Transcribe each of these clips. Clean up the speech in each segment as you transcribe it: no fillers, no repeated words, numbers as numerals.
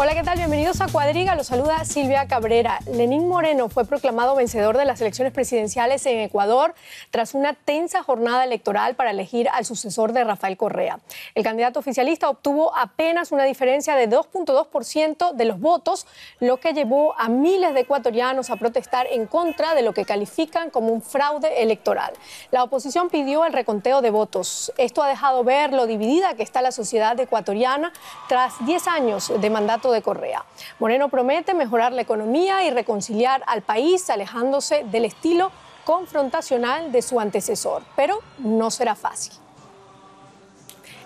Hola, ¿qué tal? Bienvenidos a Cuadriga. Los saluda Silvia Cabrera. Lenín Moreno fue proclamado vencedor de las elecciones presidenciales en Ecuador tras una tensa jornada electoral para elegir al sucesor de Rafael Correa. El candidato oficialista obtuvo apenas una diferencia de 2.2% de los votos, lo que llevó a miles de ecuatorianos a protestar en contra de lo que califican como un fraude electoral. La oposición pidió el reconteo de votos. Esto ha dejado ver lo dividida que está la sociedad ecuatoriana tras 10 años de mandato de Correa. Moreno promete mejorar la economía y reconciliar al país, alejándose del estilo confrontacional de su antecesor, pero no será fácil.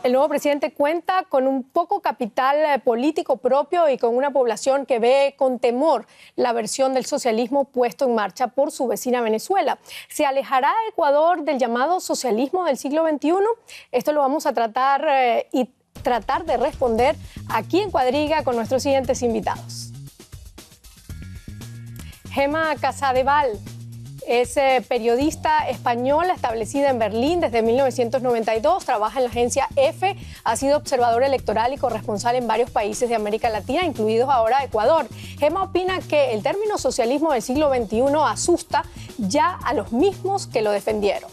El nuevo presidente cuenta con un poco capital político propio y con una población que ve con temor la versión del socialismo puesto en marcha por su vecina Venezuela. ¿Se alejará Ecuador del llamado socialismo del siglo XXI? Esto lo vamos a tratar de responder aquí en Cuadriga con nuestros siguientes invitados. Gemma Casadeval es periodista española establecida en Berlín desde 1992, trabaja en la agencia EFE, ha sido observadora electoral y corresponsal en varios países de América Latina, incluidos ahora Ecuador. Gemma opina que el término socialismo del siglo XXI asusta ya a los mismos que lo defendieron.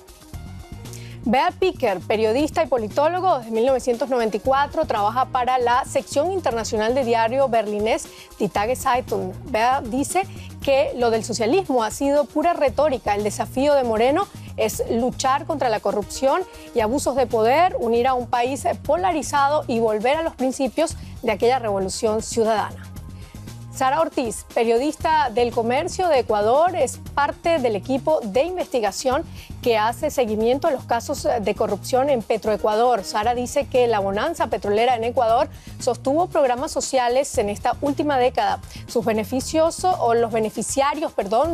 Bea Picker, periodista y politólogo, desde 1994 trabaja para la sección internacional de diario berlinés Die Tageszeitung. Bea dice que lo del socialismo ha sido pura retórica. El desafío de Moreno es luchar contra la corrupción y abusos de poder, unir a un país polarizado y volver a los principios de aquella revolución ciudadana. Sara Ortiz, periodista del Comercio de Ecuador, es parte del equipo de investigación que hace seguimiento a los casos de corrupción en Petroecuador. Sara dice que la bonanza petrolera en Ecuador sostuvo programas sociales en esta última década. Los beneficiarios,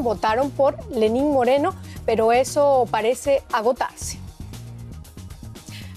votaron por Lenín Moreno, pero eso parece agotarse.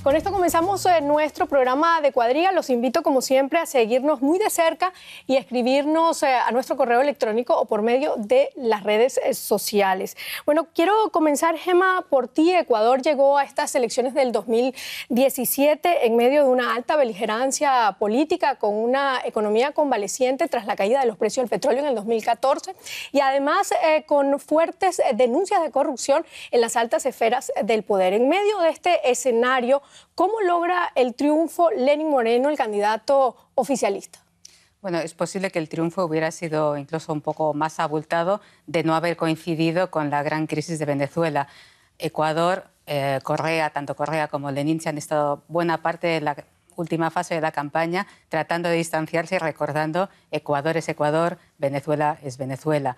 Con esto comenzamos nuestro programa de Cuadriga. Los invito, como siempre, a seguirnos muy de cerca y escribirnos a nuestro correo electrónico o por medio de las redes sociales. Bueno, quiero comenzar, Gemma, por ti. Ecuador llegó a estas elecciones del 2017 en medio de una alta beligerancia política, con una economía convaleciente tras la caída de los precios del petróleo en el 2014 y además con fuertes denuncias de corrupción en las altas esferas del poder. En medio de este escenario, ¿cómo logra el triunfo Lenín Moreno, el candidato oficialista? Bueno, es posible que el triunfo hubiera sido incluso un poco más abultado de no haber coincidido con la gran crisis de Venezuela. Ecuador, Correa, tanto Correa como Lenín se han estado buena parte de la última fase de la campaña tratando de distanciarse y recordando Ecuador es Ecuador, Venezuela es Venezuela.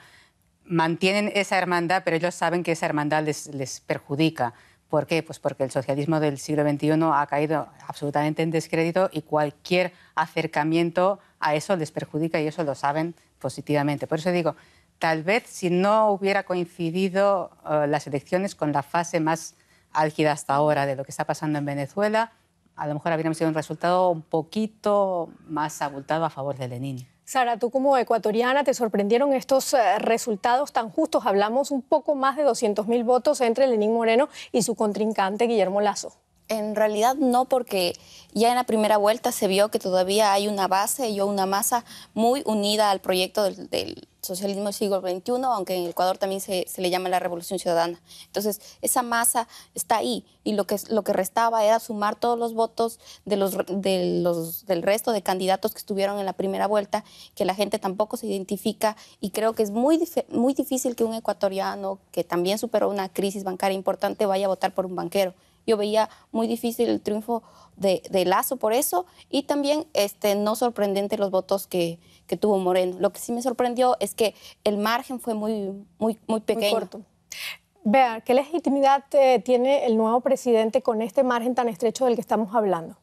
Mantienen esa hermandad, pero ellos saben que esa hermandad les perjudica. ¿Por qué? Pues porque el socialismo del siglo XXI ha caído absolutamente en descrédito y cualquier acercamiento a eso les perjudica y eso lo saben positivamente. Por eso digo, tal vez si no hubiera coincidido las elecciones con la fase más álgida hasta ahora de lo que está pasando en Venezuela, a lo mejor habríamos tenido un resultado un poquito más abultado a favor de Lenín. Sara, tú como ecuatoriana, ¿te sorprendieron estos resultados tan justos? Hablamos un poco más de 200.000 votos entre Lenín Moreno y su contrincante Guillermo Lasso. En realidad no, porque ya en la primera vuelta se vio que todavía hay una base y una masa muy unida al proyecto del socialismo del siglo XXI, aunque en Ecuador también se le llama la revolución ciudadana. Entonces, esa masa está ahí y lo que restaba era sumar todos los votos del resto de candidatos que estuvieron en la primera vuelta, que la gente tampoco se identifica, y creo que es muy difícil que un ecuatoriano que también superó una crisis bancaria importante vaya a votar por un banquero. Yo veía muy difícil el triunfo de Lasso por eso, y también no sorprendente los votos que tuvo Moreno. Lo que sí me sorprendió es que el margen fue muy pequeño. Muy corto. Vea, ¿qué legitimidad tiene el nuevo presidente con este margen tan estrecho del que estamos hablando?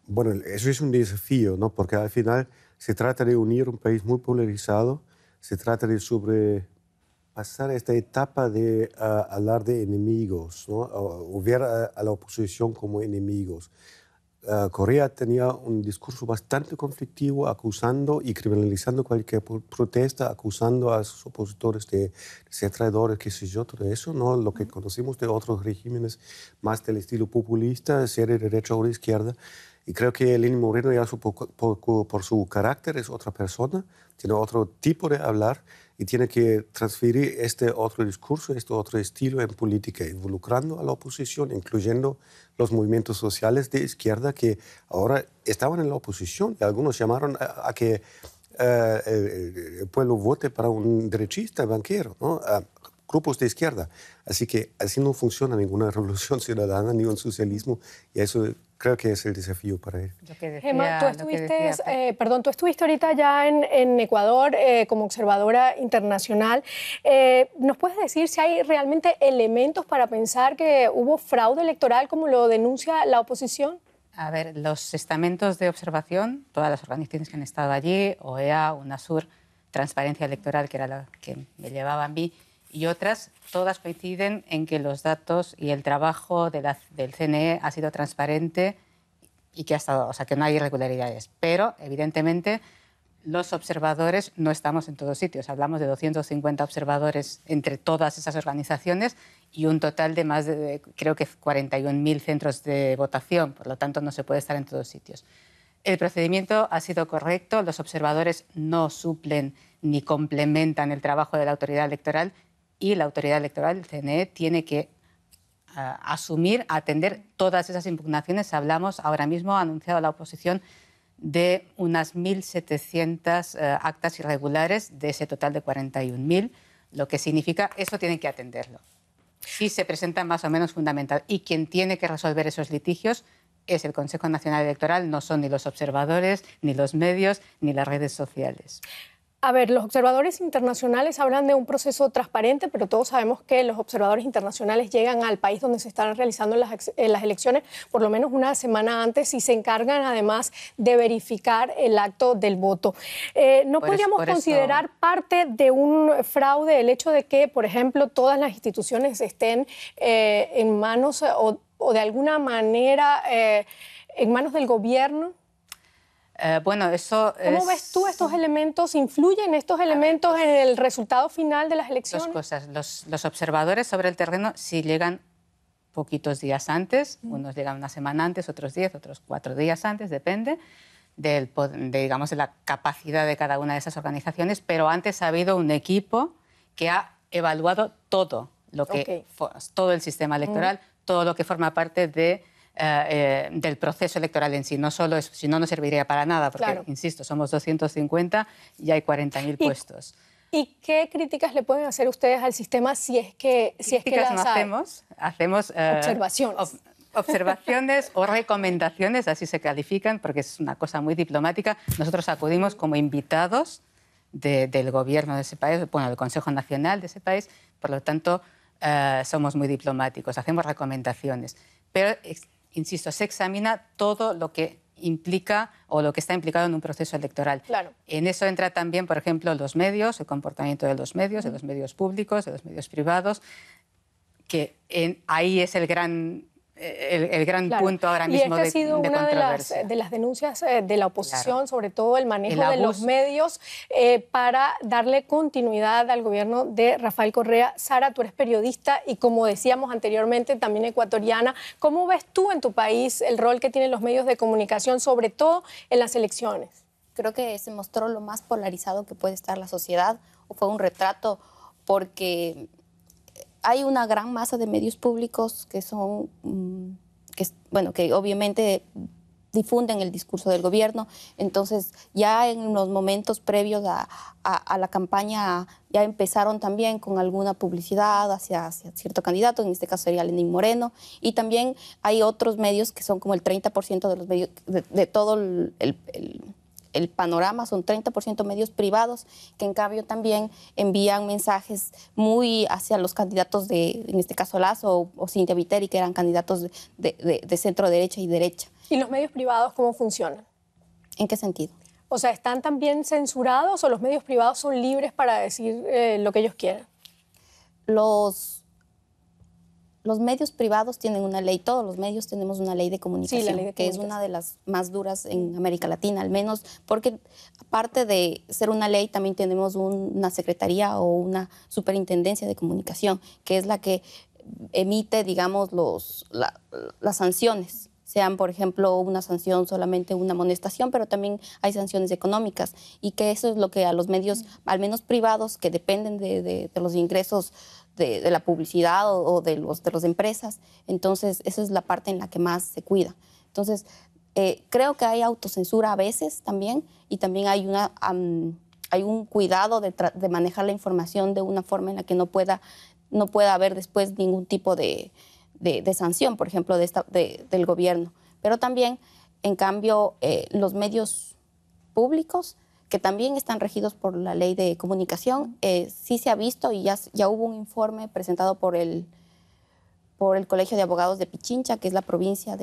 Bueno, eso es un desafío, ¿no? Porque al final se trata de unir un país muy polarizado, se trata de sobrepasar esta etapa de hablar de enemigos, ¿no? O ver a la oposición como enemigos. Correa tenía un discurso bastante conflictivo, acusando y criminalizando cualquier protesta, acusando a sus opositores de ser traidores, qué sé yo, todo eso, ¿no? Lo que conocemos de otros regímenes más del estilo populista, sea de derecha o de izquierda. Y creo que Lenín Moreno ya por su carácter es otra persona, tiene otro tipo de hablar y tiene que transferir este otro discurso, este otro estilo en política, involucrando a la oposición, incluyendo los movimientos sociales de izquierda que ahora estaban en la oposición y algunos llamaron a que el pueblo vote para un derechista, banquero, ¿no? Grupos de izquierda. Así que así no funciona ninguna revolución ciudadana ni un socialismo y eso creo que es el desafío para él. Gemma, tú estuviste ahorita ya en Ecuador como observadora internacional. ¿Nos puedes decir si hay realmente elementos para pensar que hubo fraude electoral como lo denuncia la oposición? A ver, los estamentos de observación, todas las organizaciones que han estado allí, OEA, UNASUR, Transparencia Electoral, que era la que me llevaba a mí, y otras, todas coinciden en que los datos y el trabajo del CNE ha sido transparente y que que no hay irregularidades. Pero, evidentemente, los observadores no estamos en todos sitios. Hablamos de 250 observadores entre todas esas organizaciones y un total de más de, creo que 41.000 centros de votación. Por lo tanto, no se puede estar en todos sitios. El procedimiento ha sido correcto. Los observadores no suplen ni complementan el trabajo de la autoridad electoral y la autoridad electoral, el CNE, tiene que asumir, atender todas esas impugnaciones. Hablamos, ahora mismo ha anunciado la oposición de unas 1.700 actas irregulares de ese total de 41.000, lo que significa eso tienen que atenderlo. Si se presenta más o menos fundamental. Y quien tiene que resolver esos litigios es el Consejo Nacional Electoral, no son ni los observadores, ni los medios, ni las redes sociales. A ver, los observadores internacionales hablan de un proceso transparente, pero todos sabemos que los observadores internacionales llegan al país donde se están realizando las elecciones por lo menos una semana antes y se encargan además de verificar el acto del voto. ¿No podríamos considerar parte de un fraude el hecho de que, por ejemplo, todas las instituciones estén en manos o de alguna manera en manos del gobierno? Bueno, eso ¿Cómo ves tú estos elementos? ¿Influyen estos elementos en el resultado final de las elecciones? Dos cosas. Los observadores sobre el terreno sí llegan poquitos días antes. Unos llegan una semana antes, otros 10, otros 4 días antes, depende de la capacidad de cada una de esas organizaciones. Pero antes ha habido un equipo que ha evaluado todo todo el sistema electoral, todo lo que forma parte del proceso electoral en sí. No solo eso, si no, no serviría para nada, porque, insisto, somos 250 y hay 40.000 puestos. ¿Y qué críticas le pueden hacer ustedes al sistema si es que las hay? Hacemos observaciones. Observaciones o recomendaciones, así se califican, porque es una cosa muy diplomática. Nosotros acudimos como invitados del gobierno de ese país, bueno, del Consejo Nacional de ese país, por lo tanto, somos muy diplomáticos, hacemos recomendaciones. Pero insisto, se examina todo lo que implica o lo que está implicado en un proceso electoral. Claro. En eso entra también, por ejemplo, los medios, el comportamiento de los medios públicos, de los medios privados, que ahí es el gran punto ahora mismo de controversia. Y esta ha sido una de las denuncias de la oposición, sobre todo el manejo de los medios para darle continuidad al gobierno de Rafael Correa. Sara, tú eres periodista y, como decíamos anteriormente, también ecuatoriana. ¿Cómo ves tú en tu país el rol que tienen los medios de comunicación, sobre todo en las elecciones? Creo que se mostró lo más polarizado que puede estar la sociedad, o fue un retrato, porque hay una gran masa de medios públicos que son, que obviamente difunden el discurso del gobierno. Entonces, ya en los momentos previos a la campaña, ya empezaron también con alguna publicidad hacia cierto candidato, en este caso sería Lenín Moreno, y también hay otros medios que son como el 30% de los medios, de todo el panorama, son 30% medios privados, que en cambio también envían mensajes muy hacia los candidatos en este caso Lazo o Cynthia Viteri, que eran candidatos de centro derecha y derecha. ¿Y los medios privados cómo funcionan? ¿En qué sentido? O sea, ¿están también censurados o los medios privados son libres para decir lo que ellos quieran? Los medios privados tienen una ley, todos los medios tenemos una ley de comunicación, sí, la ley de que es una de las más duras en América Latina, al menos, porque aparte de ser una ley, también tenemos una secretaría o una superintendencia de comunicación, que es la que emite, digamos, las sanciones. sean, por ejemplo, una sanción, solamente una amonestación, pero también hay sanciones económicas, y que eso es lo que a los medios, al menos privados, que dependen de los ingresos de la publicidad o de las empresas, entonces esa es la parte en la que más se cuida. Entonces, creo que hay autocensura a veces también, y también hay un cuidado de manejar la información de una forma en la que no pueda haber después ningún tipo de sanción, por ejemplo, del gobierno. Pero también, en cambio, los medios públicos, que también están regidos por la ley de comunicación, sí se ha visto, y ya hubo un informe presentado por el Colegio de Abogados de Pichincha, que es la provincia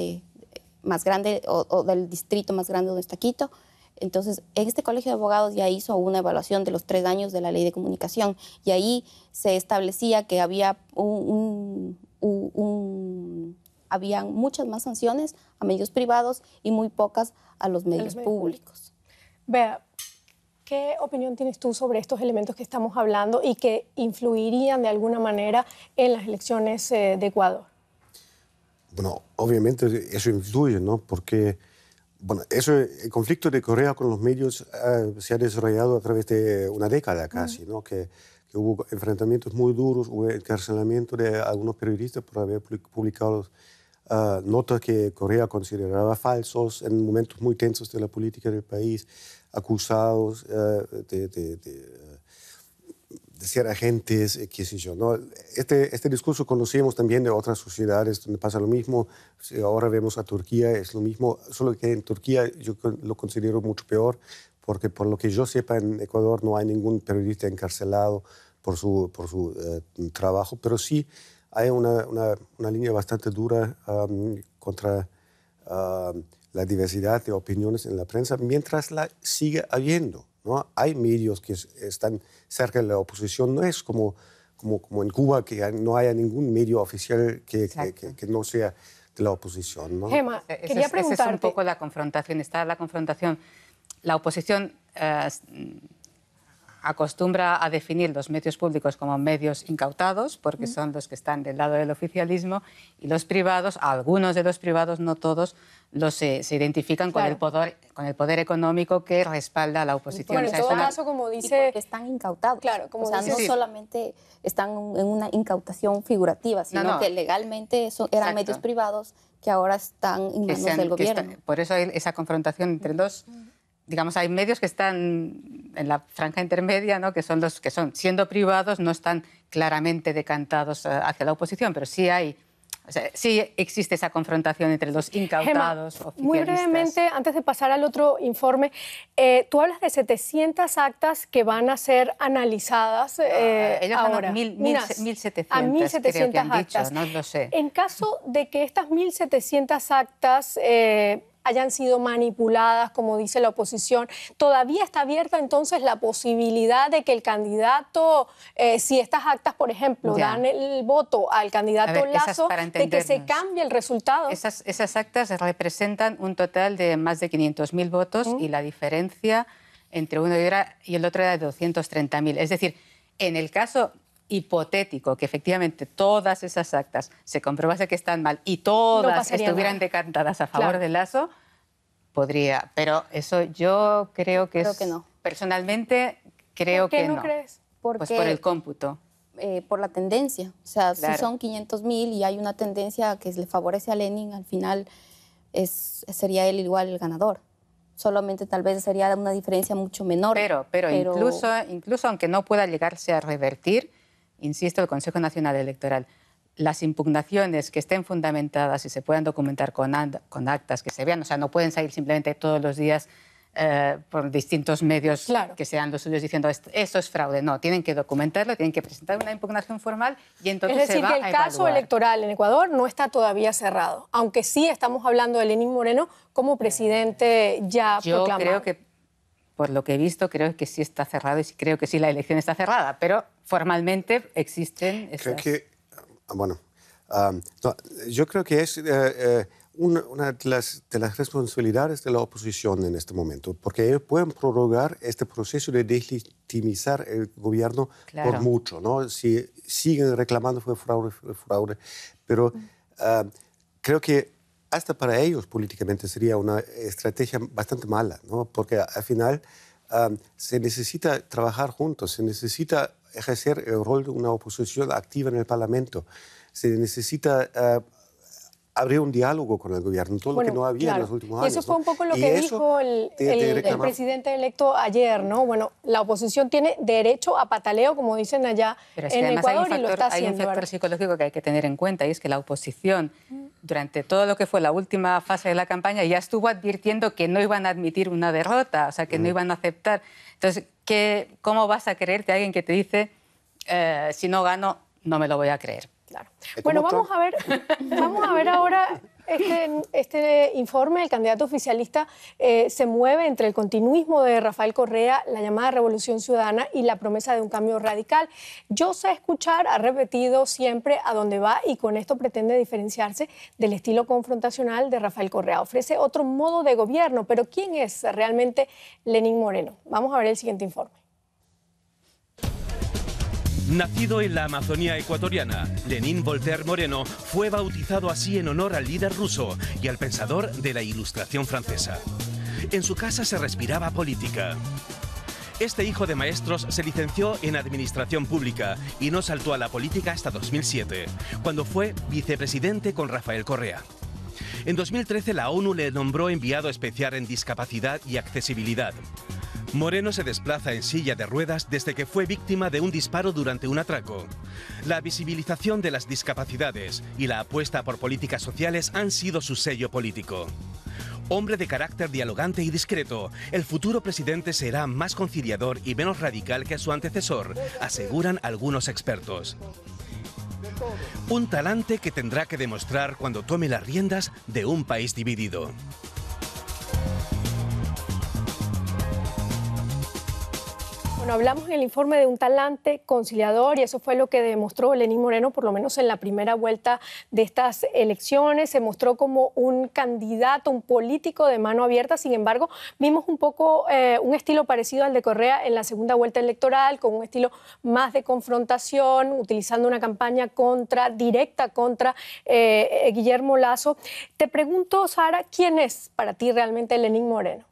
más grande o del distrito más grande donde está Quito. Entonces, este Colegio de Abogados ya hizo una evaluación de los 3 años de la ley de comunicación, y ahí se establecía que había habían muchas más sanciones a medios privados y muy pocas a los medios públicos. Vea, ¿qué opinión tienes tú sobre estos elementos que estamos hablando y que influirían de alguna manera en las elecciones de Ecuador? Bueno, obviamente eso influye, ¿no? Porque el conflicto de Correa con los medios se ha desarrollado a través de una década casi, ¿no? Que hubo enfrentamientos muy duros, hubo encarcelamiento de algunos periodistas por haber publicado notas que Correa consideraba falsos en momentos muy tensos de la política del país, acusados de ser agentes, qué sé yo, ¿no? Este discurso conocemos también de otras sociedades donde pasa lo mismo. Si ahora vemos a Turquía, es lo mismo, solo que en Turquía yo lo considero mucho peor, porque por lo que yo sepa en Ecuador no hay ningún periodista encarcelado por su trabajo, pero sí hay una línea bastante dura contra la diversidad de opiniones en la prensa, mientras la sigue habiendo, ¿no? Hay medios que están cerca de la oposición, no es como en Cuba, que no haya ningún medio oficial que no sea de la oposición, ¿no? Gema, quería preguntarte... Esa es un poco la confrontación, la oposición acostumbra a definir los medios públicos como medios incautados, porque son los que están del lado del oficialismo, y los privados, algunos de los privados, no todos, se identifican con el poder económico que respalda a la oposición. Bueno, en todo caso, como dice... Porque están incautados. Claro, como no solamente están en una incautación figurativa, sino que legalmente eran medios privados que ahora están en manos del gobierno. Por eso hay esa confrontación entre dos... Digamos, hay medios que están en la franja intermedia, ¿no? que son los que siendo privados, no están claramente decantados hacia la oposición, pero sí sí existe esa confrontación entre los incautados, Gema, oficialistas. muy brevemente, antes de pasar al otro informe, tú hablas de 700 actas que van a ser analizadas ellos ahora. 1.700, a 1.700 creo que han actas. dicho, no lo sé. En caso de que estas 1.700 actas hayan sido manipuladas, como dice la oposición, ¿todavía está abierta entonces la posibilidad de que el candidato, si estas actas, por ejemplo, dan el voto al candidato Lasso, de que se cambie el resultado? Esas actas representan un total de más de 500.000 votos y la diferencia entre uno y el otro era de 230.000. Es decir, en el caso hipotético que efectivamente todas esas actas se comprobase que están mal y todas estuvieran decantadas a favor de Lasso, podría. Pero eso yo creo que no. Personalmente creo que no. ¿Por qué no crees? Pues por el cómputo. Por la tendencia. O sea, si son 500.000 y hay una tendencia que le favorece a Lenin, al final sería él igual el ganador. Solamente tal vez sería una diferencia mucho menor. Pero incluso aunque no pueda llegarse a revertir, insisto, el Consejo Nacional Electoral, las impugnaciones que estén fundamentadas y se puedan documentar con actas que se vean, o sea, no pueden salir simplemente todos los días por distintos medios que sean los suyos diciendo eso es fraude. No, tienen que documentarlo, tienen que presentar una impugnación formal y entonces se va a evaluar. Es decir, que el caso electoral en Ecuador no está todavía cerrado, aunque sí estamos hablando de Lenín Moreno como presidente ya proclamado. Yo creo que, por lo que he visto, creo que sí está cerrado y creo que sí la elección está cerrada, pero formalmente existen esas... yo creo que es una de las responsabilidades de la oposición en este momento, porque ellos pueden prorrogar este proceso de deslegitimizar el gobierno por mucho, ¿no? Si siguen reclamando fue fraude, pero creo que hasta para ellos políticamente sería una estrategia bastante mala, ¿no? Porque al final se necesita trabajar juntos, se necesita ejercer el rol de una oposición activa en el Parlamento, se necesita abrir un diálogo con el gobierno, todo lo que no había en los últimos años. Y eso fue un poco lo y que dijo el presidente electo ayer, ¿no? Bueno, la oposición tiene derecho a pataleo, como dicen allá en Ecuador, y lo está haciendo. Hay un factor psicológico que hay que tener en cuenta, y es que la oposición, durante todo lo que fue la última fase de la campaña, ya estuvo advirtiendo que no iban a admitir una derrota, o sea, que no iban a aceptar. Entonces, ¿cómo vas a creerte a alguien que te dice, si no gano, no me lo voy a creer? Claro. Bueno, vamos a ver ahora este informe. El candidato oficialista se mueve entre el continuismo de Rafael Correa, la llamada revolución ciudadana y la promesa de un cambio radical. Yo sé escuchar, ha repetido siempre a dónde va, y con esto pretende diferenciarse del estilo confrontacional de Rafael Correa. Ofrece otro modo de gobierno, pero ¿quién es realmente Lenín Moreno? Vamos a ver el siguiente informe. Nacido en la Amazonía ecuatoriana, Lenín Voltaire Moreno fue bautizado así en honor al líder ruso y al pensador de la Ilustración francesa. En su casa se respiraba política. Este hijo de maestros se licenció en Administración Pública y no saltó a la política hasta 2007, cuando fue vicepresidente con Rafael Correa. En 2013 la ONU le nombró enviado especial en discapacidad y accesibilidad. Moreno se desplaza en silla de ruedas desde que fue víctima de un disparo durante un atraco. La visibilización de las discapacidades y la apuesta por políticas sociales han sido su sello político. Hombre de carácter dialogante y discreto, el futuro presidente será más conciliador y menos radical que su antecesor, aseguran algunos expertos. Un talante que tendrá que demostrar cuando tome las riendas de un país dividido. Bueno, hablamos en el informe de un talante conciliador, y eso fue lo que demostró Lenín Moreno, por lo menos en la primera vuelta de estas elecciones. Se mostró como un candidato, un político de mano abierta. Sin embargo, vimos un poco un estilo parecido al de Correa en la segunda vuelta electoral, con un estilo más de confrontación, utilizando una campaña directa contra Guillermo Lasso. Te pregunto, Sara, ¿quién es para ti realmente Lenín Moreno?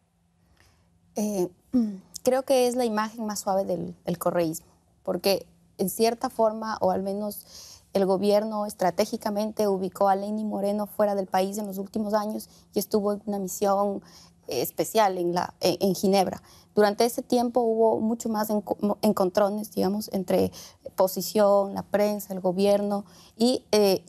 Creo que es la imagen más suave del correísmo, porque en cierta forma, o al menos el gobierno estratégicamente ubicó a Lenín Moreno fuera del país en los últimos años y estuvo en una misión especial en Ginebra. Durante ese tiempo hubo mucho más encontrones, digamos, entre oposición, la prensa, el gobierno y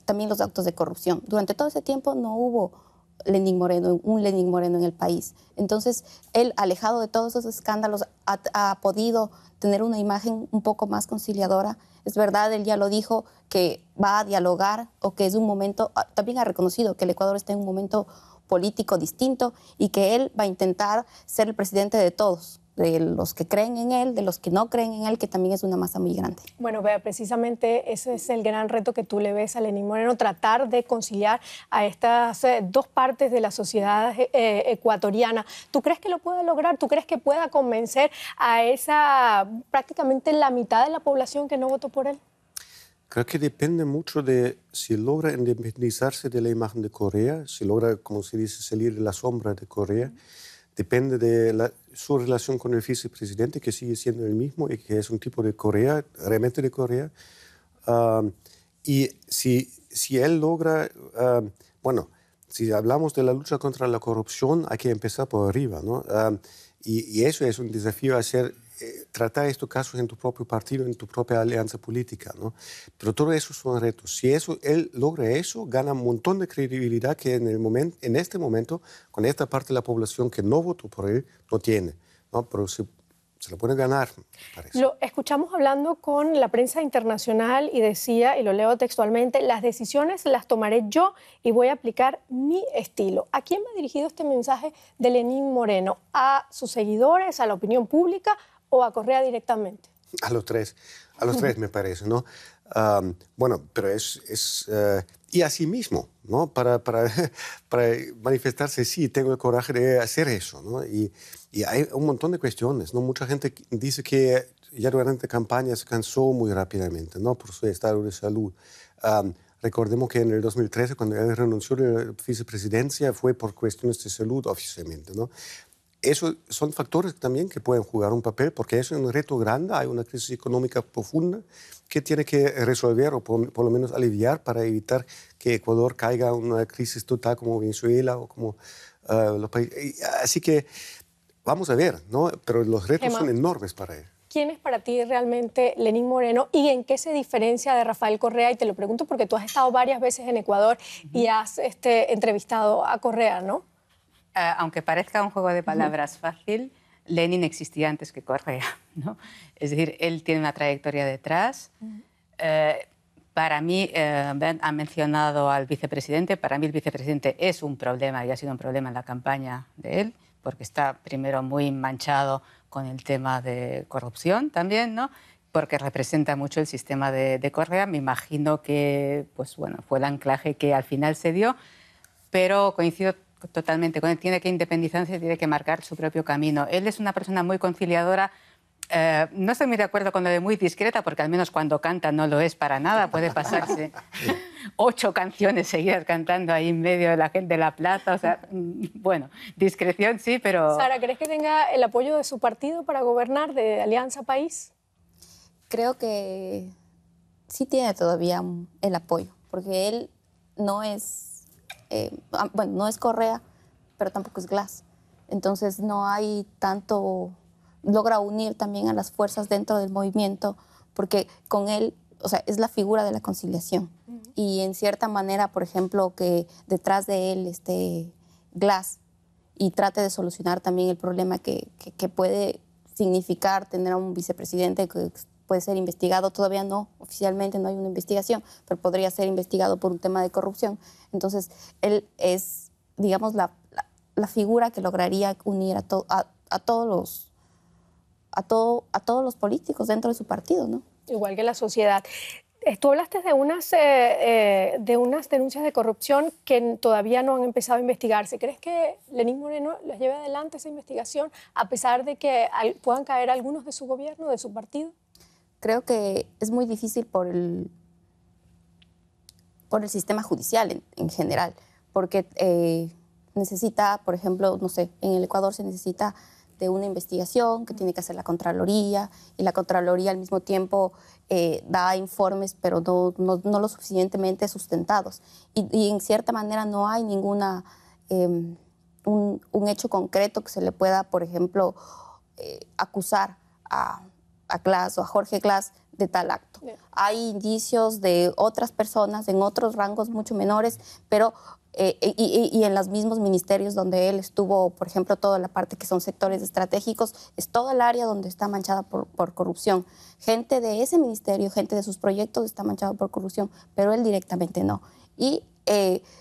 también los actos de corrupción. Durante todo ese tiempo no hubo un Lenín Moreno en el país. Entonces, él, alejado de todos esos escándalos, ha podido tener una imagen un poco más conciliadora. Es verdad, él ya lo dijo, que va a dialogar, o que es un momento, también ha reconocido que el Ecuador está en un momento político distinto y que él va a intentar ser el presidente de todos, de los que creen en él, de los que no creen en él, que también es una masa muy grande. Bueno, Bea, precisamente ese es el gran reto que tú le ves a Lenín Moreno, tratar de conciliar a estas dos partes de la sociedad ecuatoriana. ¿Tú crees que lo puede lograr? ¿Tú crees que pueda convencer a esa prácticamente la mitad de la población que no votó por él? Creo que depende mucho de si logra independizarse de la imagen de Correa, si logra, como se dice, salir de la sombra de Correa. Depende de su relación con el vicepresidente, que sigue siendo el mismo y que es un tipo de Correa, realmente de Correa. Y si él logra, bueno, si hablamos de la lucha contra la corrupción, hay que empezar por arriba, ¿no? Y eso es un desafío, tratar estos casos en tu propio partido, en tu propia alianza política, ¿no? Pero todo eso son retos. Si él logra eso, gana un montón de credibilidad que en este momento, con esta parte de la población que no votó por él, no tiene, ¿no? Pero se lo puede ganar, parece. Lo escuchamos hablando con la prensa internacional y decía, y lo leo textualmente, las decisiones las tomaré yo y voy a aplicar mi estilo. ¿A quién va dirigido este mensaje de Lenín Moreno? ¿A sus seguidores, a la opinión pública o a Correa directamente? A los tres me parece, ¿no? Bueno, pero y a sí mismo, ¿no? Para manifestarse, sí, tengo el coraje de hacer eso, ¿no? Y hay un montón de cuestiones, ¿no? Mucha gente dice que ya durante la campaña se cansó muy rápidamente, ¿no? Por su estado de salud. Recordemos que en el 2013, cuando él renunció de la vicepresidencia, fue por cuestiones de salud oficialmente, ¿no? Esos son factores también que pueden jugar un papel, porque es un reto grande, hay una crisis económica profunda que tiene que resolver o por lo menos aliviar para evitar que Ecuador caiga en una crisis total como Venezuela o como los países. Así que vamos a ver, ¿no? Pero los retos son enormes para él. ¿Quién es para ti realmente Lenín Moreno y en qué se diferencia de Rafael Correa? Y te lo pregunto porque tú has estado varias veces en Ecuador y has entrevistado a Correa, ¿no? Aunque parezca un juego de palabras fácil, Lenin existía antes que Correa, ¿no? Es decir, él tiene una trayectoria detrás. Para mí, Ben ha mencionado al vicepresidente. Para mí el vicepresidente es un problema y ha sido un problema en la campaña de él, porque está primero muy manchado con el tema de corrupción también, ¿no? Porque representa mucho el sistema de Correa. Me imagino que pues, bueno, fue el anclaje que al final se dio, pero coincido totalmente con él. Tiene que independizarse, tiene que marcar su propio camino. Él es una persona muy conciliadora. No estoy muy de acuerdo con lo de muy discreta, porque al menos cuando canta no lo es para nada. Puede pasarse 8 canciones seguidas cantando ahí en medio de la gente de la plaza. O sea, bueno, discreción sí, pero... Sara, ¿crees que tenga el apoyo de su partido para gobernar, de Alianza País? Creo que sí tiene todavía el apoyo, porque él no es... bueno, no es Correa, pero tampoco es Glass. Entonces no hay tanto... Logra unir también a las fuerzas dentro del movimiento, porque con él, o sea, es la figura de la conciliación. Y en cierta manera, por ejemplo, que detrás de él esté Glass y trate de solucionar también el problema que puede significar tener a un vicepresidente que puede ser investigado, todavía no, oficialmente no hay una investigación, pero podría ser investigado por un tema de corrupción. Entonces, él es, digamos, la figura que lograría unir a todos los políticos dentro de su partido, ¿no? Igual que la sociedad. Tú hablaste de unas denuncias de corrupción que todavía no han empezado a investigarse. ¿Crees que Lenín Moreno les lleve adelante esa investigación a pesar de que puedan caer algunos de su gobierno, de su partido? Creo que es muy difícil por el sistema judicial en general, porque necesita, por ejemplo, no sé, en el Ecuador se necesita de una investigación que tiene que hacer la Contraloría, y la Contraloría al mismo tiempo da informes, pero no lo suficientemente sustentados. Y en cierta manera no hay ninguna un hecho concreto que se le pueda, por ejemplo, acusar a Glass o a Jorge Glass de tal acto. Hay indicios de otras personas en otros rangos mucho menores, pero y en los mismos ministerios donde él estuvo, por ejemplo, toda la parte que son sectores estratégicos, es todo el área donde está manchada por corrupción. Gente de ese ministerio, gente de sus proyectos está manchada por corrupción, pero él directamente no. Y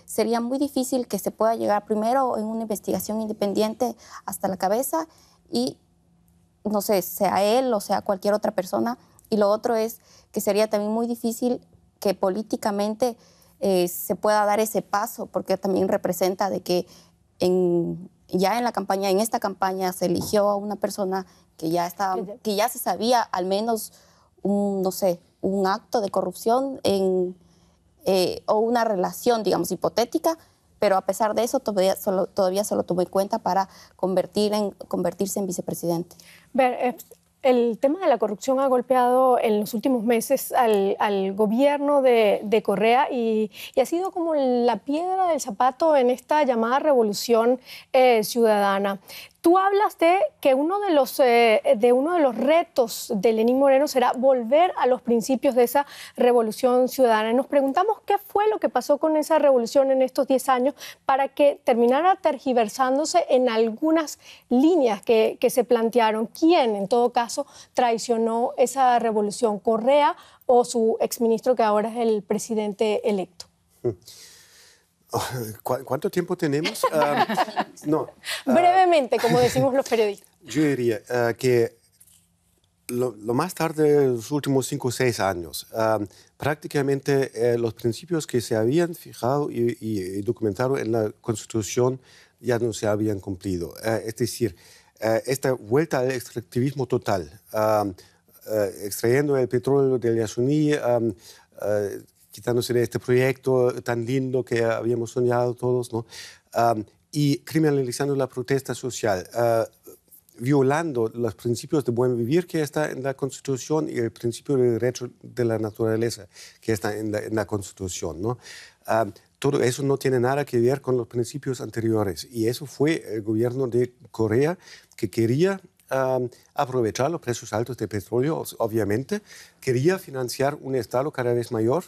sería muy difícil que se pueda llegar primero en una investigación independiente hasta la cabeza y, no sé, sea él o sea cualquier otra persona. Y lo otro es que sería también muy difícil que políticamente se pueda dar ese paso, porque también representa de que ya en la campaña, en esta campaña se eligió a una persona que ya se sabía al menos no sé, un acto de corrupción o una relación, digamos, hipotética, pero a pesar de eso todavía se lo tomó en cuenta para convertirse en vicepresidente. El tema de la corrupción ha golpeado en los últimos meses al gobierno de Correa y ha sido como la piedra del zapato en esta llamada revolución ciudadana. Tú hablas de que uno de los retos de Lenín Moreno será volver a los principios de esa revolución ciudadana. Nos preguntamos qué fue lo que pasó con esa revolución en estos 10 años para que terminara tergiversándose en algunas líneas que se plantearon. ¿Quién, en todo caso, traicionó esa revolución? ¿Correa o su exministro, que ahora es el presidente electo? ¿Cuánto tiempo tenemos? No. Brevemente, como decimos los periodistas. Yo diría que lo más tarde, los últimos 5 o 6 años, prácticamente los principios que se habían fijado y documentado en la Constitución ya no se habían cumplido. Es decir, esta vuelta al extractivismo total, extrayendo el petróleo del Yasuní, quitándose de este proyecto tan lindo que habíamos soñado todos, ¿no? Y criminalizando la protesta social, violando los principios de buen vivir que está en la Constitución y el principio de derecho de la naturaleza que está en la Constitución, ¿no? Todo eso no tiene nada que ver con los principios anteriores. Y eso fue el gobierno de Corea que quería aprovechar los precios altos de petróleo, obviamente. Quería financiar un Estado cada vez mayor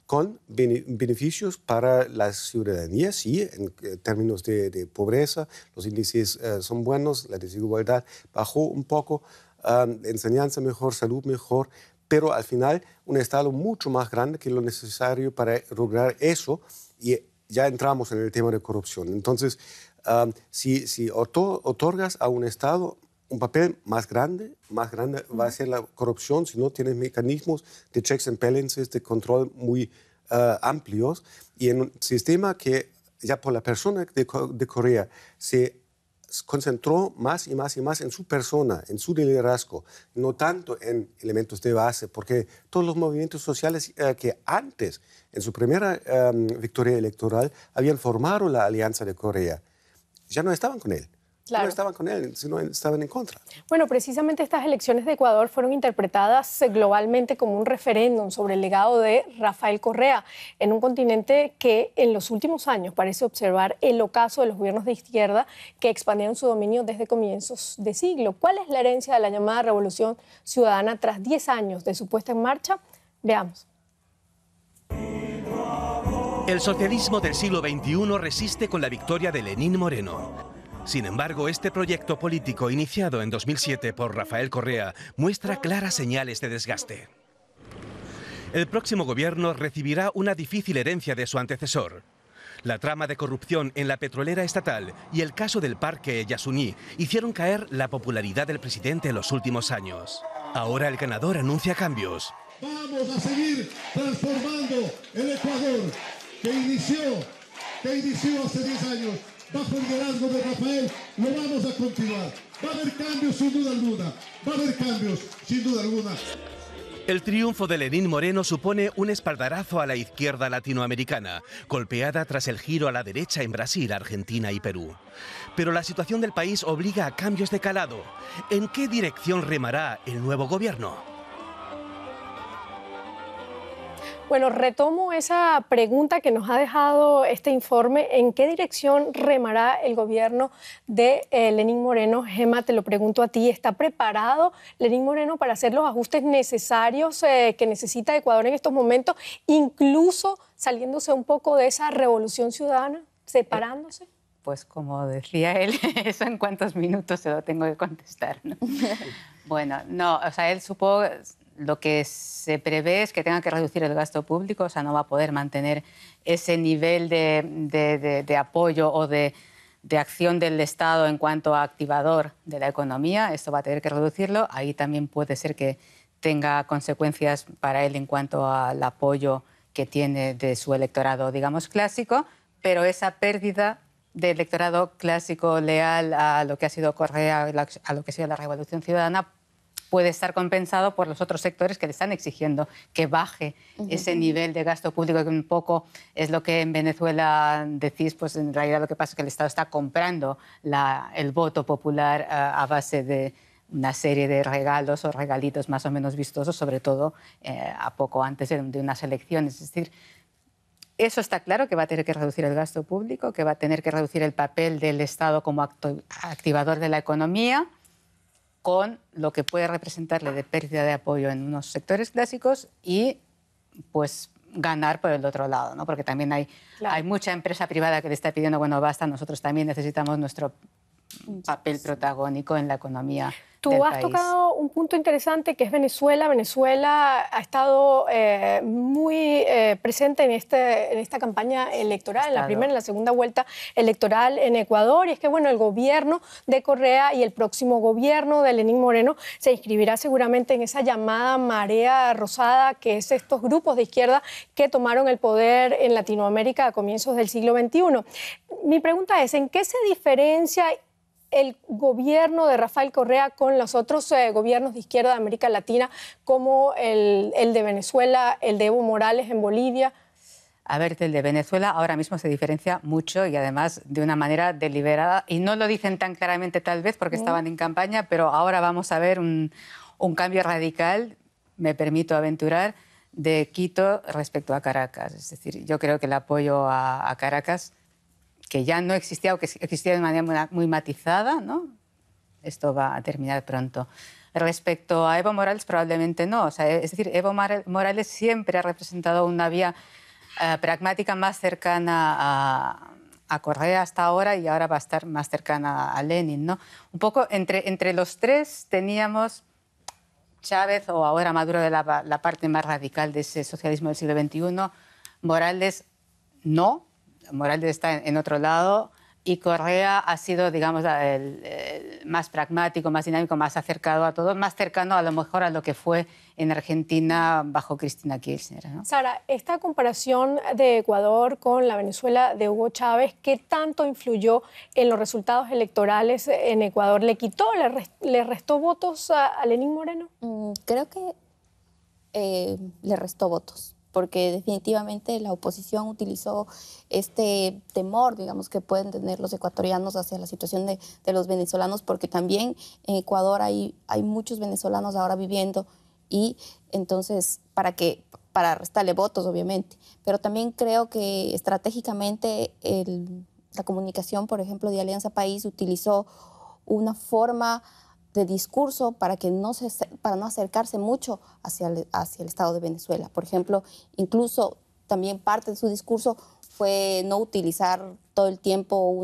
con beneficios para la ciudadanía, sí, en términos de pobreza. Los índices son buenos, la desigualdad bajó un poco, enseñanza mejor, salud mejor, pero al final un Estado mucho más grande que lo necesario para lograr eso, y ya entramos en el tema de corrupción. Entonces, si otorgas a un Estado un papel más grande va a ser la corrupción si no tienes mecanismos de checks and balances, de control muy amplios, y en un sistema que ya por la persona de Corea se concentró más y más y más en su persona, en su liderazgo, no tanto en elementos de base, porque todos los movimientos sociales que antes, en su primera victoria electoral, habían formado la Alianza de Corea, ya no estaban con él. Claro. No estaban con él, sino estaban en contra. Bueno, precisamente estas elecciones de Ecuador fueron interpretadas globalmente como un referéndum sobre el legado de Rafael Correa en un continente que en los últimos años parece observar el ocaso de los gobiernos de izquierda que expandieron su dominio desde comienzos de siglo. ¿Cuál es la herencia de la llamada Revolución Ciudadana tras 10 años de su puesta en marcha? Veamos. El socialismo del siglo XXI resiste con la victoria de Lenín Moreno. Sin embargo, este proyecto político iniciado en 2007 por Rafael Correa muestra claras señales de desgaste. El próximo gobierno recibirá una difícil herencia de su antecesor. La trama de corrupción en la petrolera estatal y el caso del parque Yasuní hicieron caer la popularidad del presidente en los últimos años. Ahora el ganador anuncia cambios. Vamos a seguir transformando el Ecuador que inició hace 10 años. Bajo el liderazgo de Rafael, lo vamos a continuar. Va a haber cambios sin duda alguna. Va a haber cambios sin duda alguna. El triunfo de Lenín Moreno supone un espaldarazo a la izquierda latinoamericana, golpeada tras el giro a la derecha en Brasil, Argentina y Perú. Pero la situación del país obliga a cambios de calado. ¿En qué dirección remará el nuevo gobierno? Bueno, retomo esa pregunta que nos ha dejado este informe. ¿En qué dirección remará el gobierno de Lenín Moreno? Gemma, te lo pregunto a ti. ¿Está preparado Lenín Moreno para hacer los ajustes necesarios que necesita Ecuador en estos momentos, incluso saliéndose un poco de esa revolución ciudadana, separándose? Pues como decía él, eso en cuántos minutos se lo tengo que contestar, ¿no? Bueno, no, o sea, él supo... Lo que se prevé es que tenga que reducir el gasto público, o sea, no va a poder mantener ese nivel de apoyo o de acción del Estado en cuanto a activador de la economía. Esto va a tener que reducirlo. Ahí también puede ser que tenga consecuencias para él en cuanto al apoyo que tiene de su electorado, digamos, clásico, pero esa pérdida de electorado clásico leal a lo que ha sido Correa, a lo que ha sido la Revolución Ciudadana, puede estar compensado por los otros sectores que le están exigiendo que baje ese nivel de gasto público, que un poco es lo que en Venezuela decís, pues en realidad lo que pasa es que el Estado está comprando el voto popular a base de una serie de regalos o regalitos más o menos vistosos, sobre todo a poco antes de unas elecciones. Es decir, eso está claro, que va a tener que reducir el gasto público, que va a tener que reducir el papel del Estado como activador de la economía, con lo que puede representarle de pérdida de apoyo en unos sectores clásicos y pues ganar por el otro lado, ¿no? Porque también hay mucha empresa privada que le está pidiendo, bueno, basta, nosotros también necesitamos nuestro papel protagónico en la economía. Tú has tocado un punto interesante que es Venezuela. Venezuela ha estado muy presente en esta campaña electoral, en la primera y la segunda vuelta electoral en Ecuador. Y es que, bueno, el gobierno de Correa y el próximo gobierno de Lenín Moreno se inscribirá seguramente en esa llamada marea rosada, que es estos grupos de izquierda que tomaron el poder en Latinoamérica a comienzos del siglo XXI. Mi pregunta es, ¿en qué se diferencia el gobierno de Rafael Correa con los otros gobiernos de izquierda de América Latina, como el de Venezuela, el de Evo Morales en Bolivia? A ver, el de Venezuela ahora mismo se diferencia mucho y además de una manera deliberada. Y no lo dicen tan claramente tal vez porque estaban en campaña, pero ahora vamos a ver un cambio radical, me permito aventurar, de Quito respecto a Caracas. Es decir, yo creo que el apoyo a Caracas, que ya no existía o que existía de manera muy matizada, ¿no? Esto va a terminar pronto. Respecto a Evo Morales, probablemente no. O sea, es decir, Evo Morales siempre ha representado una vía pragmática más cercana a Correa hasta ahora y ahora va a estar más cercana a Lenin, ¿no? Un poco entre los tres teníamos Chávez o ahora Maduro de la parte más radical de ese socialismo del siglo XXI. Morales no. Morales está en otro lado y Correa ha sido, digamos, el más pragmático, más dinámico, más acercado a todo, más cercano a lo mejor a lo que fue en Argentina bajo Cristina Kirchner, ¿no? Sara, esta comparación de Ecuador con la Venezuela de Hugo Chávez, ¿qué tanto influyó en los resultados electorales en Ecuador? ¿Le quitó, le restó votos a Lenín Moreno? Creo que le restó votos, porque definitivamente la oposición utilizó este temor, digamos, que pueden tener los ecuatorianos hacia la situación de los venezolanos, porque también en Ecuador hay muchos venezolanos ahora viviendo y entonces para restarle votos, obviamente. Pero también creo que estratégicamente la comunicación, por ejemplo, de Alianza País utilizó una forma de discurso para no acercarse mucho hacia el Estado de Venezuela. Por ejemplo, incluso también parte de su discurso fue no utilizar todo el tiempo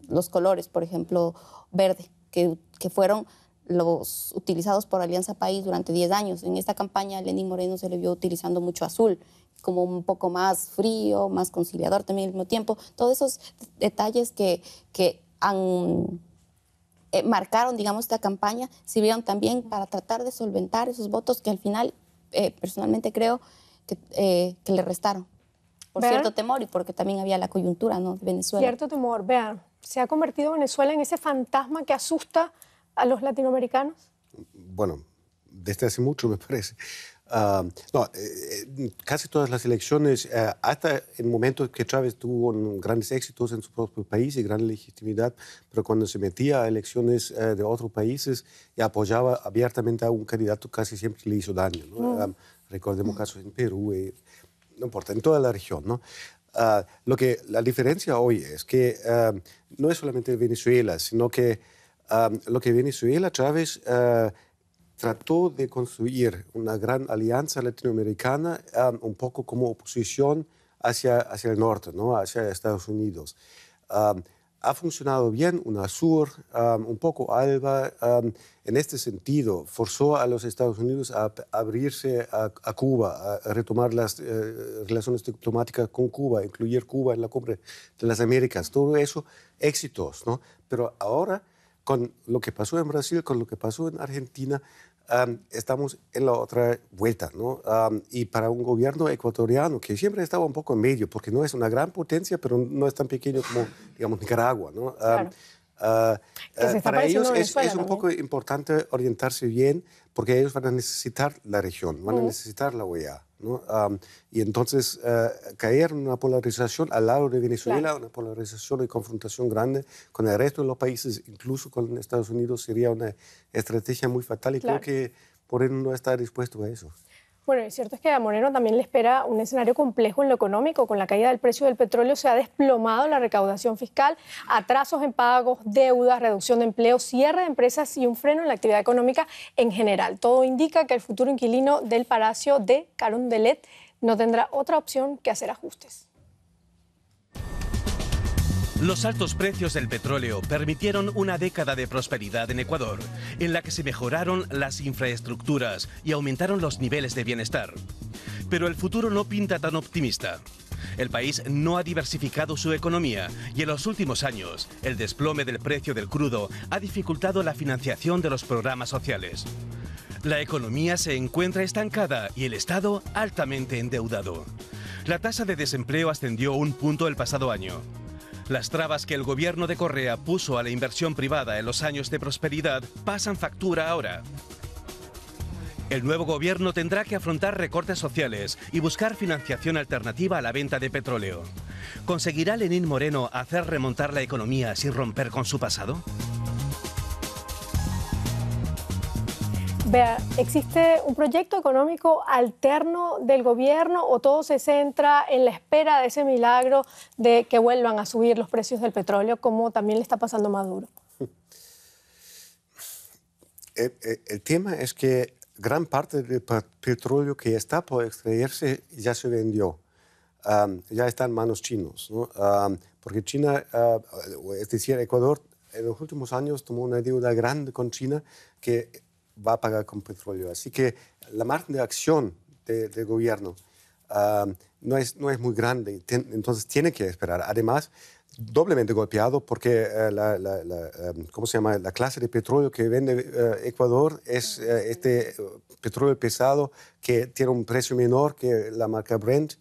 los colores, por ejemplo, verde, que fueron los utilizados por Alianza País durante 10 años. En esta campaña a Lenín Moreno se le vio utilizando mucho azul, como un poco más frío, más conciliador también al mismo tiempo. Todos esos detalles que marcaron, digamos, esta campaña, sirvieron también para tratar de solventar esos votos que al final, personalmente creo, que le restaron. Por cierto temor y porque también había la coyuntura, ¿no?, de Venezuela. Cierto temor. Vean, ¿se ha convertido Venezuela en ese fantasma que asusta a los latinoamericanos? Bueno, desde hace mucho, me parece. Casi todas las elecciones, hasta en momentos que Chávez tuvo grandes éxitos en su propio país y gran legitimidad, pero cuando se metía a elecciones de otros países y apoyaba abiertamente a un candidato, casi siempre le hizo daño, ¿no? Recordemos casos en Perú, no importa, en toda la región, ¿no? La diferencia hoy es que no es solamente Venezuela, sino que lo que Venezuela, Chávez trató de construir una gran alianza latinoamericana, un poco como oposición hacia el norte, ¿no?, hacia Estados Unidos. Ha funcionado bien UNASUR, un poco ALBA. En este sentido, forzó a los Estados Unidos a abrirse a Cuba, a retomar las relaciones diplomáticas con Cuba, incluir Cuba en la Cumbre de las Américas. Todo eso, éxitos, ¿no? Pero ahora, con lo que pasó en Brasil, con lo que pasó en Argentina, estamos en la otra vuelta, ¿no? Y para un gobierno ecuatoriano que siempre estaba un poco en medio, porque no es una gran potencia, pero no es tan pequeño como, digamos, Nicaragua, ¿no? Claro. Para ellos es un poco importante orientarse bien, porque ellos van a necesitar la región, van a necesitar la OEA, ¿no? Y entonces caer en una polarización al lado de Venezuela, una polarización y confrontación grande con el resto de los países, incluso con Estados Unidos, sería una estrategia muy fatal y creo que Moreno no está dispuesto a eso. Bueno, y cierto es que a Moreno también le espera un escenario complejo en lo económico. Con la caída del precio del petróleo se ha desplomado la recaudación fiscal, atrasos en pagos, deudas, reducción de empleo, cierre de empresas y un freno en la actividad económica en general. Todo indica que el futuro inquilino del Palacio de Carondelet no tendrá otra opción que hacer ajustes. Los altos precios del petróleo permitieron una década de prosperidad en Ecuador, en la que se mejoraron las infraestructuras y aumentaron los niveles de bienestar. Pero el futuro no pinta tan optimista. El país no ha diversificado su economía y en los últimos años el desplome del precio del crudo ha dificultado la financiación de los programas sociales. La economía se encuentra estancada y el Estado altamente endeudado. La tasa de desempleo ascendió 1 punto el pasado año. Las trabas que el gobierno de Correa puso a la inversión privada en los años de prosperidad pasan factura ahora. El nuevo gobierno tendrá que afrontar recortes sociales y buscar financiación alternativa a la venta de petróleo. ¿Conseguirá Lenín Moreno hacer remontar la economía sin romper con su pasado? Vea, ¿existe un proyecto económico alterno del gobierno o todo se centra en la espera de ese milagro de que vuelvan a subir los precios del petróleo, como también le está pasando a Maduro? El tema es que gran parte del petróleo que está por extraerse ya se vendió. Ya está en manos chinos, ¿no? Porque China, es decir, Ecuador, en los últimos años tomó una deuda grande con China que va a pagar con petróleo. Así que la margen de acción del gobierno no es muy grande, entonces tiene que esperar. Además, doblemente golpeado porque ¿cómo se llama? La clase de petróleo que vende Ecuador es este petróleo pesado que tiene un precio menor que la marca Brent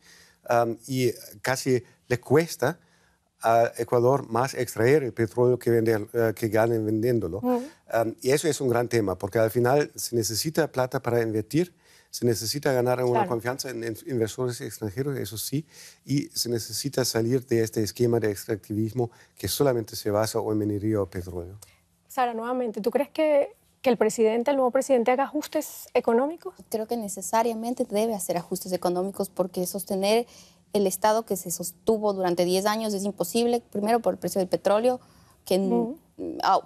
y casi le cuesta a Ecuador más extraer el petróleo que ganen vendiéndolo. Y eso es un gran tema, porque al final se necesita plata para invertir, se necesita ganar una confianza en inversores extranjeros, eso sí, y se necesita salir de este esquema de extractivismo que solamente se basa en minería o petróleo. Sara, nuevamente, ¿tú crees que el nuevo presidente haga ajustes económicos? Creo que necesariamente debe hacer ajustes económicos porque sostener el Estado que se sostuvo durante 10 años es imposible, primero por el precio del petróleo, que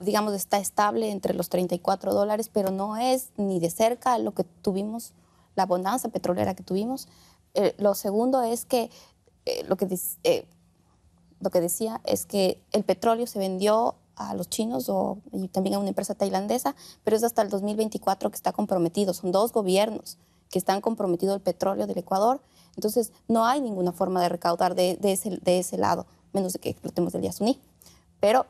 digamos está estable entre los $34, pero no es ni de cerca lo que tuvimos, la bonanza petrolera que tuvimos. Lo segundo es que lo que decía es que el petróleo se vendió a los chinos y también a una empresa tailandesa, pero es hasta el 2024 que está comprometido. Son 2 gobiernos que están comprometidos el petróleo del Ecuador. Entonces, no hay ninguna forma de recaudar de ese lado, menos de que explotemos el Yasuní. Pero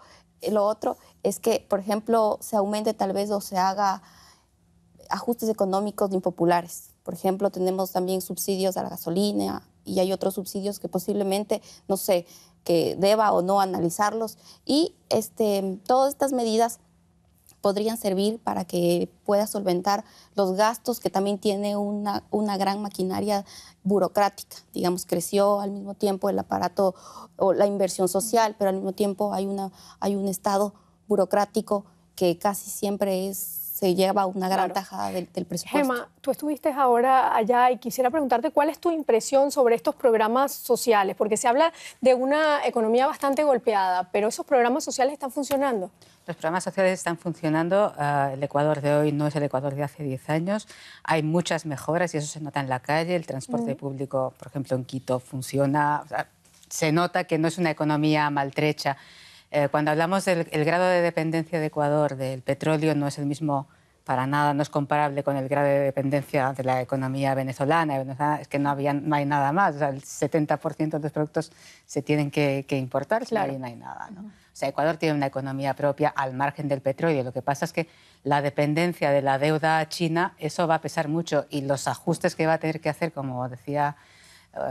lo otro es que, por ejemplo, se aumente tal vez o se haga ajustes económicos impopulares. Por ejemplo, tenemos también subsidios a la gasolina y hay otros subsidios que posiblemente, no sé, que deba o no analizarlos. Y todas estas medidas podrían servir para que pueda solventar los gastos que también tiene una gran maquinaria burocrática. Digamos, creció al mismo tiempo el aparato o la inversión social, pero al mismo tiempo hay un Estado burocrático que casi siempre se lleva una gran tajada del presupuesto. Gemma, tú estuviste ahora allá y quisiera preguntarte cuál es tu impresión sobre estos programas sociales, porque se habla de una economía bastante golpeada, pero ¿esos programas sociales están funcionando? Los programas sociales están funcionando. El Ecuador de hoy no es el Ecuador de hace 10 años. Hay muchas mejoras y eso se nota en la calle. El transporte público, por ejemplo, en Quito funciona. O sea, se nota que no es una economía maltrecha. Cuando hablamos del grado de dependencia de Ecuador del petróleo, no es el mismo para nada, no es comparable con el grado de dependencia de la economía venezolana. Es que no hay nada más. O sea, el 70% de los productos se tienen que importar, claro. Y no hay nada, ¿no? O sea, Ecuador tiene una economía propia al margen del petróleo. Lo que pasa es que la dependencia de la deuda china, eso va a pesar mucho y los ajustes que va a tener que hacer, como decía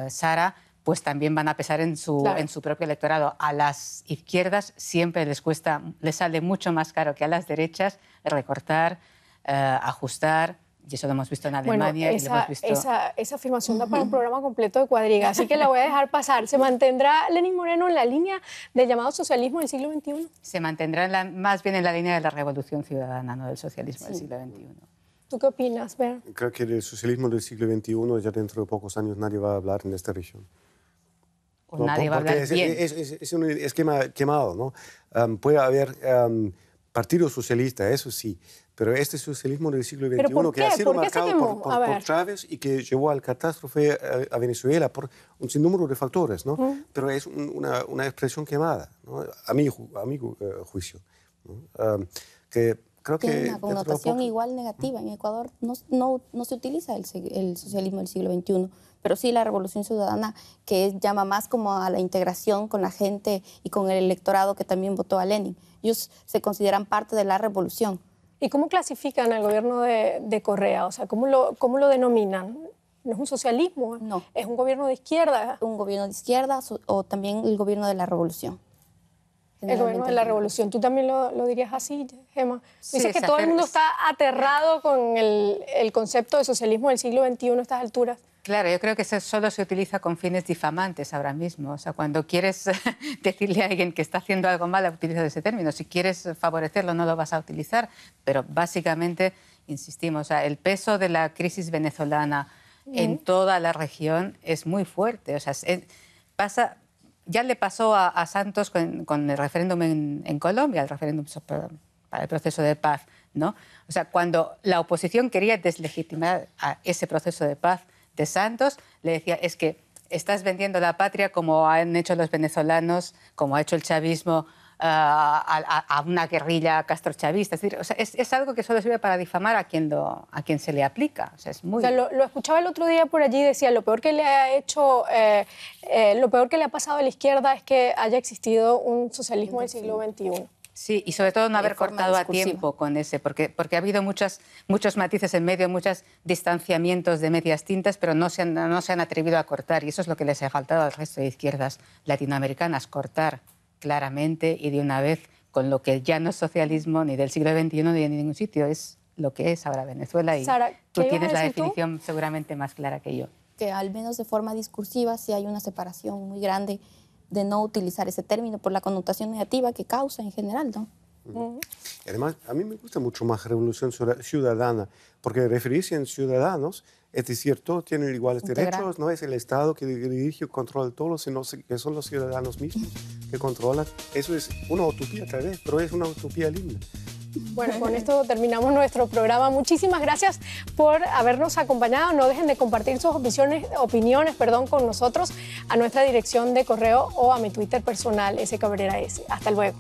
Sara, pues también van a pesar en su propio electorado. A las izquierdas siempre les sale mucho más caro que a las derechas recortar, ajustar, y eso lo hemos visto en Alemania. Esa afirmación da para un programa completo de Cuadriga, así que la voy a dejar pasar. ¿Se mantendrá Lenín Moreno en la línea del llamado socialismo del siglo XXI? Se mantendrá más bien en la línea de la revolución ciudadana, no del socialismo del siglo XXI. ¿Tú qué opinas, Ber? Creo que del socialismo del siglo XXI ya dentro de pocos años nadie va a hablar en esta región. O nadie va a hablar bien. Es un esquema quemado, ¿no? Puede haber partido socialista, eso sí, pero este socialismo del siglo XXI que ha sido marcado por Chávez y que llevó al catástrofe a Venezuela por un sinnúmero de factores, ¿no? Pero es una expresión quemada, ¿no? A mi juicio, ¿no? Que creo que tiene una connotación igual negativa. En Ecuador no se utiliza el socialismo del siglo XXI, pero sí la revolución ciudadana, que llama más como a la integración con la gente y con el electorado que también votó a Lenin. Ellos se consideran parte de la revolución. ¿Y cómo clasifican al gobierno de Correa? O sea, ¿cómo lo denominan? ¿No es un socialismo? No. ¿Es un gobierno de izquierda? Un gobierno de izquierda o también el gobierno de la revolución. El gobierno de la revolución. ¿Tú también lo dirías así, Gemma? Sí, Dices que todo el mundo está aterrado con el concepto de socialismo del siglo XXI a estas alturas. Claro, yo creo que eso solo se utiliza con fines difamantes ahora mismo. O sea, cuando quieres decirle a alguien que está haciendo algo mal, utilizas ese término. Si quieres favorecerlo, no lo vas a utilizar. Pero básicamente, insistimos, o sea, el peso de la crisis venezolana en toda la región es muy fuerte. O sea, ya le pasó a Santos con el referéndum en Colombia, el referéndum para el proceso de paz, ¿no? O sea, cuando la oposición quería deslegitimar a ese proceso de paz de Santos, le decía, es que estás vendiendo la patria como han hecho los venezolanos, como ha hecho el chavismo a una guerrilla castrochavista. Es decir, o sea, es algo que solo sirve para difamar a quien se le aplica. O sea, es muy... O sea, lo escuchaba el otro día por allí, decía, lo peor que le ha pasado a la izquierda es que haya existido un socialismo del siglo XXI. Sí, y sobre todo no haber forma cortado a discursiva. tiempo con ese, porque ha habido muchos matices en medio, muchos distanciamientos de medias tintas, pero no se han atrevido a cortar, y eso es lo que les ha faltado al resto de izquierdas latinoamericanas, cortar claramente y de una vez con lo que ya no es socialismo ni del siglo XXI ni de ningún sitio, es lo que es ahora Venezuela, y Sara, tú ¿qué ibas tienes a la decir tú? definición seguramente más clara que yo. Que al menos de forma discursiva sí hay una separación muy grande de no utilizar ese término por la connotación negativa que causa en general, ¿no? Además, a mí me gusta mucho más revolución ciudadana, porque referirse en ciudadanos, es decir, todos tienen iguales Integral. derechos, no es el Estado que dirige o controla todo, sino que son los ciudadanos mismos que controlan. Eso es una utopía tal vez, pero es una utopía linda. Bueno, con esto terminamos nuestro programa. Muchísimas gracias por habernos acompañado. No dejen de compartir sus opiniones con nosotros a nuestra dirección de correo o a mi Twitter personal, scabrera_s. Hasta luego.